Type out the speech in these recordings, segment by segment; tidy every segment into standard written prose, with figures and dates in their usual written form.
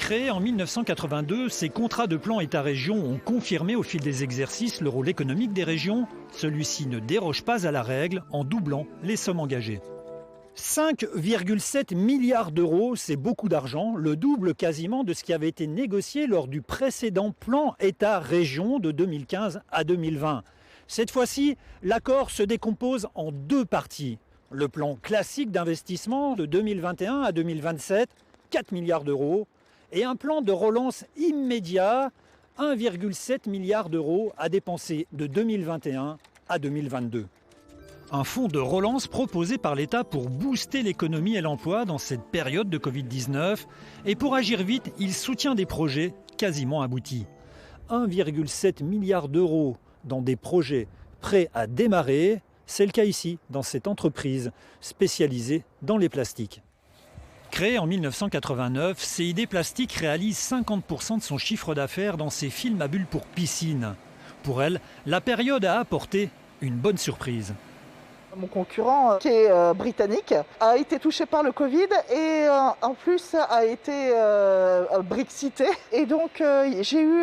Créés en 1982, ces contrats de plan État-région ont confirmé au fil des exercices le rôle économique des régions. Celui-ci ne déroge pas à la règle en doublant les sommes engagées. 5,7 milliards d'euros, c'est beaucoup d'argent, le double quasiment de ce qui avait été négocié lors du précédent plan État-région de 2015 à 2020. Cette fois-ci, l'accord se décompose en deux parties. Le plan classique d'investissement de 2021 à 2027, 4 milliards d'euros, et un plan de relance immédiat, 1,7 milliard d'euros à dépenser de 2021 à 2022. Un fonds de relance proposé par l'État pour booster l'économie et l'emploi dans cette période de Covid-19. Et pour agir vite, il soutient des projets quasiment aboutis. 1,7 milliard d'euros dans des projets prêts à démarrer. C'est le cas ici, dans cette entreprise spécialisée dans les plastiques. Créée en 1989, CID Plastique réalise 50% de son chiffre d'affaires dans ses films à bulles pour piscine. Pour elle, la période a apporté une bonne surprise. Mon concurrent, qui est britannique, a été touché par le Covid et en plus a été brexité. Et donc j'ai eu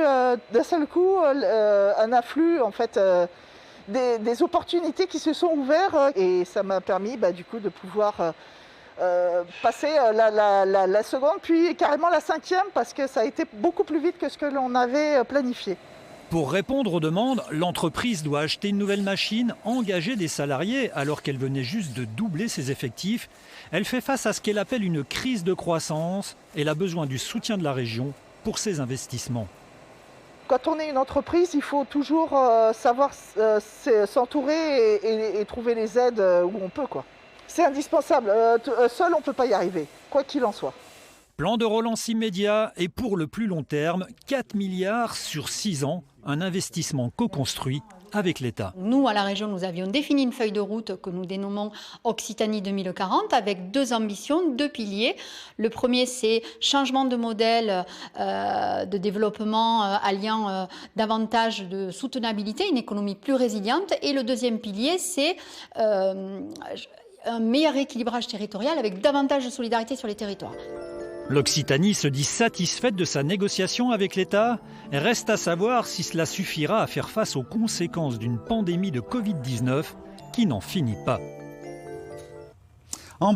d'un seul coup un afflux en fait, des opportunités qui se sont ouvertes et ça m'a permis du coup de pouvoir passer la seconde puis carrément la cinquième parce que ça a été beaucoup plus vite que ce que l'on avait planifié. Pour répondre aux demandes, l'entreprise doit acheter une nouvelle machine, engager des salariés alors qu'elle venait juste de doubler ses effectifs. Elle fait face à ce qu'elle appelle une crise de croissance. Elle a besoin du soutien de la région pour ses investissements. Quand on est une entreprise, il faut toujours savoir s'entourer et trouver les aides où on peut, quoi. C'est indispensable. Seul, on ne peut pas y arriver, quoi qu'il en soit. Plan de relance immédiat et pour le plus long terme, 4 milliards sur 6 ans, un investissement co-construit avec l'État. Nous, à la région, nous avions défini une feuille de route que nous dénommons Occitanie 2040 avec deux ambitions, deux piliers. Le premier, c'est changement de modèle de développement alliant davantage de soutenabilité, une économie plus résiliente. Et le deuxième pilier, c'est un meilleur équilibrage territorial avec davantage de solidarité sur les territoires. L'Occitanie se dit satisfaite de sa négociation avec l'État. Reste à savoir si cela suffira à faire face aux conséquences d'une pandémie de Covid-19 qui n'en finit pas.